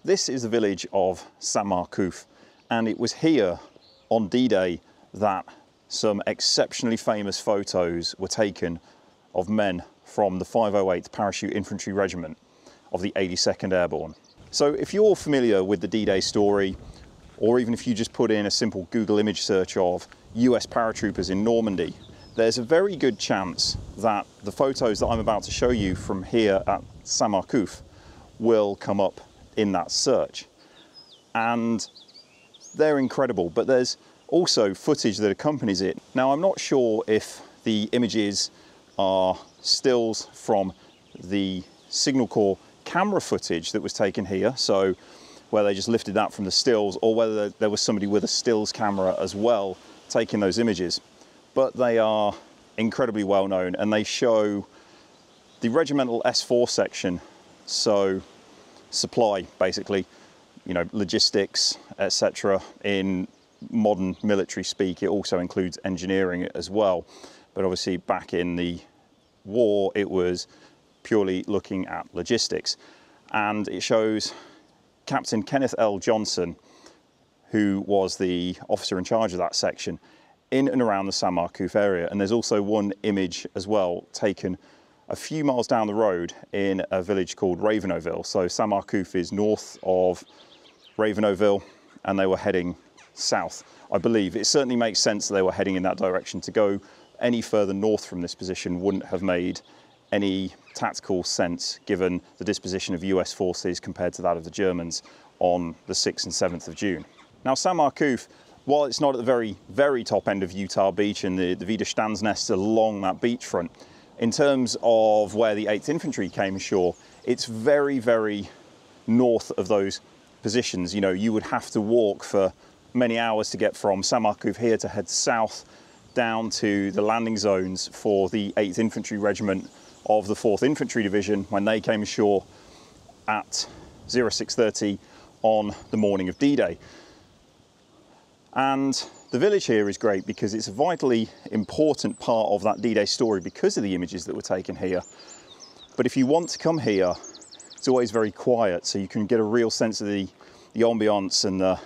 This is the village of Marcouf, and it was here on D-Day that some exceptionally famous photos were taken of men from the 508th Parachute Infantry Regiment of the 82nd Airborne. So if you're familiar with the D-Day story, or even if you just put in a simple Google image search of US paratroopers in Normandy, there's a very good chance that the photos that I'm about to show you from here at Marcouf will come up in that search. And they're incredible, but there's also footage that accompanies it. Now, I'm not sure if the images are stills from the Signal Corps camera footage that was taken here, so where they just lifted that from the stills, or whether there was somebody with a stills camera as well taking those images. But they are incredibly well known, and they show the regimental S4 section, so supply basically, you know, logistics, etc. In modern military speak, it also includes engineering as well. But obviously back in the war, it was purely looking at logistics. And it shows Captain Kenneth L. Johnson, who was the officer in charge of that section, in and around the Marcouf area. And there's also one image as well taken a few miles down the road in a village called Ravenoville. So Marcouf is north of Ravenoville, and they were heading south, I believe. It certainly makes sense that they were heading in that direction. To go any further north from this position wouldn't have made any tactical sense given the disposition of US forces compared to that of the Germans on the 6th and 7th of June. Now, Marcouf, while it's not at the very, very top end of Utah Beach and the Widerstandsnest along that beachfront, in terms of where the 8th Infantry came ashore, it's very, very north of those positions. You know, you would have to walk for many hours to get from Marcouf here to head south down to the landing zones for the 8th Infantry Regiment of the 4th Infantry Division when they came ashore at 0630 on the morning of D-Day. And the village here is great because it's a vitally important part of that D-Day story because of the images that were taken here. But if you want to come here, it's always very quiet, so you can get a real sense of the ambience and the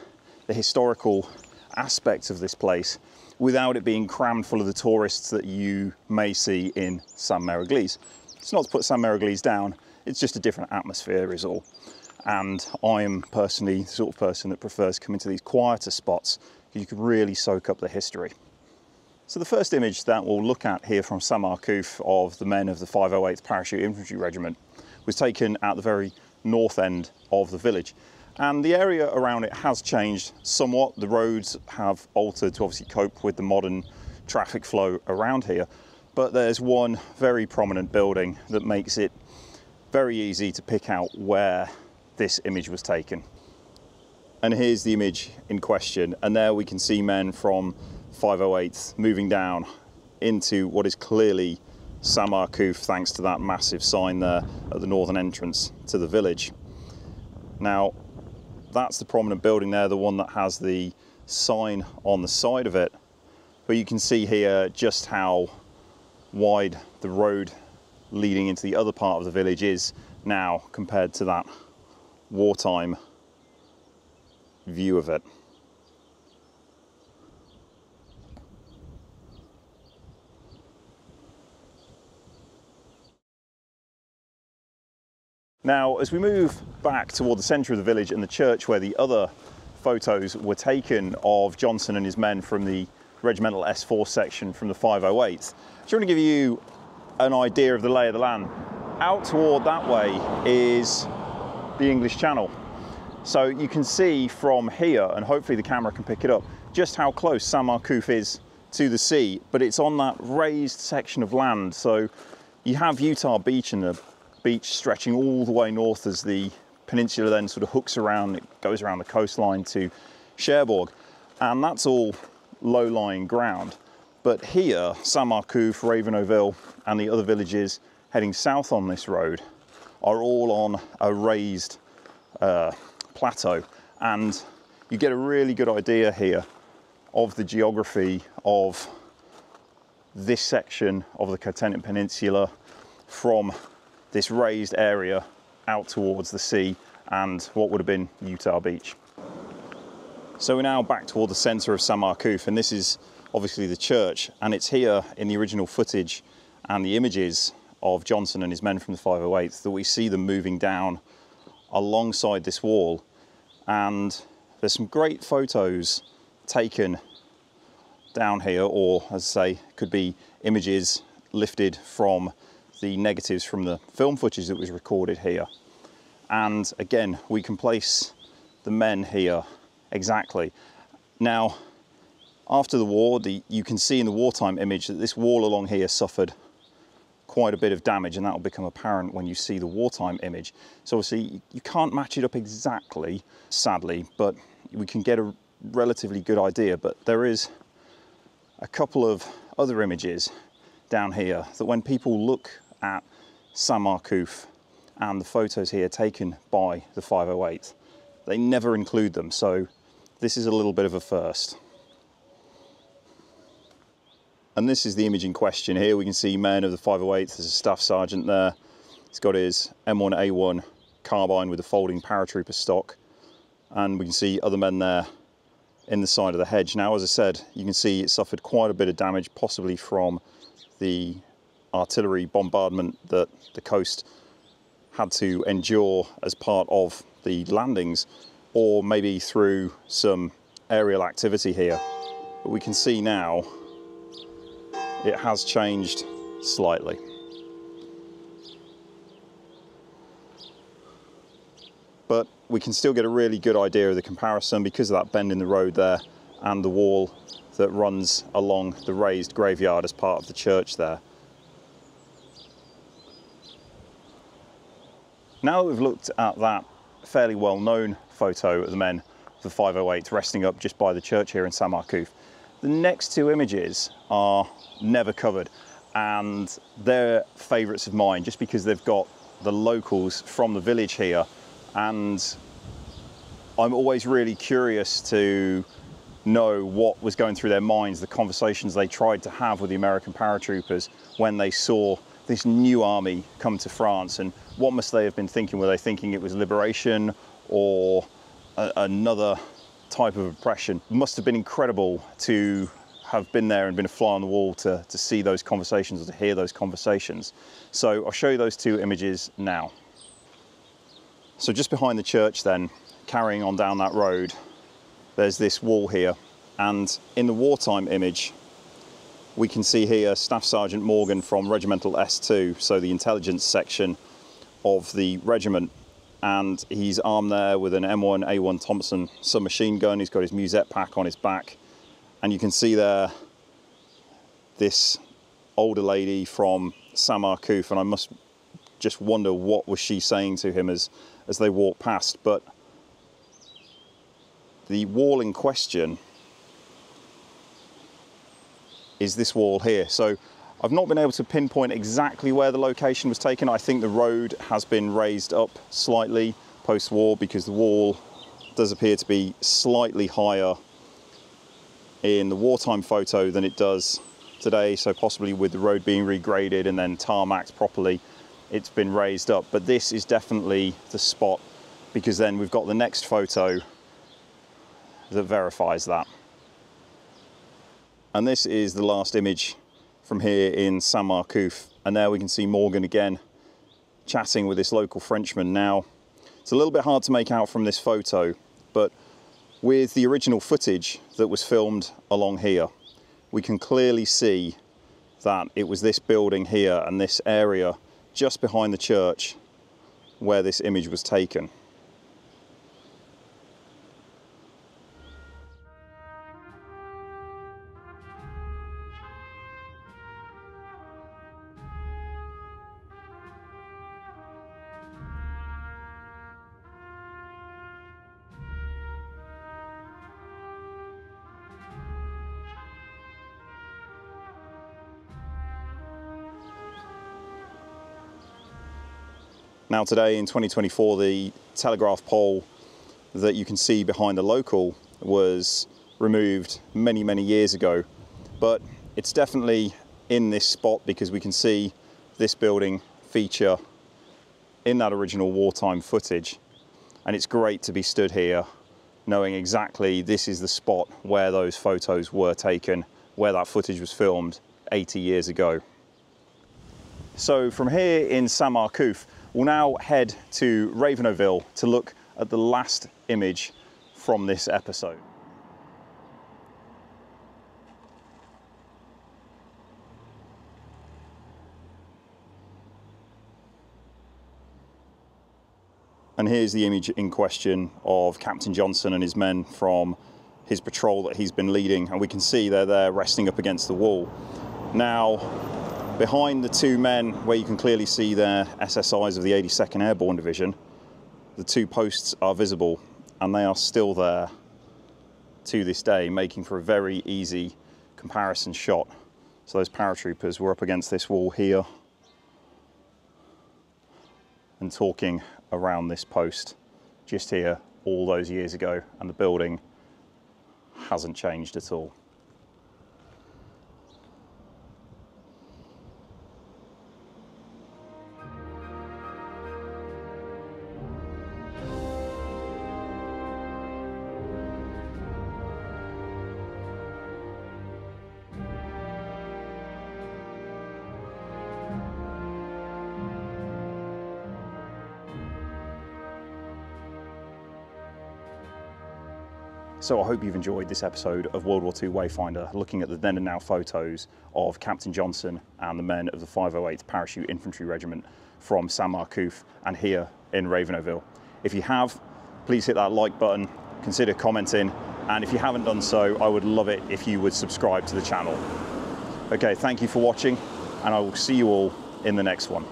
historical aspects of this place without it being crammed full of the tourists that you may see in Saint-Mère-Église. It's not to put Saint-Mère-Église down, it's just a different atmosphere is all. And I am personally the sort of person that prefers coming to these quieter spots because you can really soak up the history. So the first image that we'll look at here from Marcouf of the men of the 508th Parachute Infantry Regiment was taken at the very north end of the village. And the area around it has changed somewhat. The roads have altered to obviously cope with the modern traffic flow around here. But there's one very prominent building that makes it very easy to pick out where this image was taken. And here's the image in question. And there we can see men from 508th moving down into what is clearly Marcouf, thanks to that massive sign there at the northern entrance to the village. Now, that's the prominent building there, the one that has the sign on the side of it. But you can see here just how wide the road leading into the other part of the village is now compared to that wartime view of it. Now, as we move back toward the centre of the village and the church where the other photos were taken of Johnson and his men from the regimental S4 section from the 508th, I just want to give you an idea of the lay of the land. Out toward that way is the English Channel. So you can see from here, and hopefully the camera can pick it up, just how close Marcouf is to the sea, but it's on that raised section of land. So you have Utah Beach and the beach stretching all the way north as the peninsula then sort of hooks around, it goes around the coastline to Cherbourg, and that's all low-lying ground. But here, Marcouf, Ravenoville and the other villages heading south on this road are all on a raised plateau, and you get a really good idea here of the geography of this section of the Cotentin Peninsula from this raised area out towards the sea and what would have been Utah Beach. So we're now back toward the centre of St Marcouf, and this is obviously the church, and it's here in the original footage and the images of Johnson and his men from the 508th that we see them moving down alongside this wall. And there's some great photos taken down here, or as I say, could be images lifted from the negatives from the film footage that was recorded here. And again, we can place the men here exactly. Now, after the war, you can see in the wartime image that this wall along here suffered quite a bit of damage, and that will become apparent when you see the wartime image. So obviously you can't match it up exactly, sadly, but we can get a relatively good idea. But there is a couple of other images down here that when people look at St Marcouf and the photos here taken by the 508, they never include them. So this is a little bit of a first. And this is the image in question here. We can see men of the 508th. There's a staff sergeant there. He's got his M1A1 carbine with a folding paratrooper stock. And we can see other men there in the side of the hedge. Now, as I said, you can see it suffered quite a bit of damage, possibly from the artillery bombardment that the coast had to endure as part of the landings, or maybe through some aerial activity here. But we can see now it has changed slightly. But we can still get a really good idea of the comparison because of that bend in the road there and the wall that runs along the raised graveyard as part of the church there. Now that we've looked at that fairly well-known photo of the men of the 508 resting up just by the church here in St Marcouf, the next two images are never covered, and they're favourites of mine just because they've got the locals from the village here, and I'm always really curious to know what was going through their minds, the conversations they tried to have with the American paratroopers when they saw this new army come to France, and what must they have been thinking? Were they thinking it was liberation or another type of oppression? It must have been incredible to have been there and been a fly on the wall to see those conversations or to hear those conversations. So I'll show you those two images now. So just behind the church then, carrying on down that road, there's this wall here, and in the wartime image we can see here Staff Sergeant Morgan from Regimental S2, so the intelligence section of the regiment, and he's armed there with an M1A1 Thompson submachine gun. He's got his musette pack on his back, and you can see there this older lady from St Marcouf, and I must just wonder what was she saying to him as they walked past. But the wall in question is this wall here. So I've not been able to pinpoint exactly where the location was taken. I think the road has been raised up slightly post-war because the wall does appear to be slightly higher in the wartime photo than it does today. So possibly with the road being regraded and then tarmacked properly, it's been raised up. But this is definitely the spot, because then we've got the next photo that verifies that. And this is the last image from here in St Marcouf, and there we can see Morgan again chatting with this local Frenchman. Now, it's a little bit hard to make out from this photo, but with the original footage that was filmed along here, we can clearly see that it was this building here and this area just behind the church where this image was taken. Now today in 2024, the telegraph pole that you can see behind the local was removed many, many years ago, but it's definitely in this spot because we can see this building feature in that original wartime footage. And it's great to be stood here knowing exactly this is the spot where those photos were taken, where that footage was filmed 80 years ago. So from here in Saint Marcouf, we'll now head to Raveneville to look at the last image from this episode. And here's the image in question of Captain Johnson and his men from his patrol that he's been leading. And we can see they're there resting up against the wall. Now, behind the two men, where you can clearly see their SSIs of the 82nd Airborne Division, the two posts are visible, and they are still there to this day, making for a very easy comparison shot. So those paratroopers were up against this wall here and talking around this post just here all those years ago, and the building hasn't changed at all. So I hope you've enjoyed this episode of World War II Wayfinder, looking at the then and now photos of Captain Johnson and the men of the 508th Parachute Infantry Regiment from Saint Marcouf and here in Raveneville. If you have, please hit that like button, consider commenting, and if you haven't done so, I would love it if you would subscribe to the channel. Okay, thank you for watching, and I will see you all in the next one.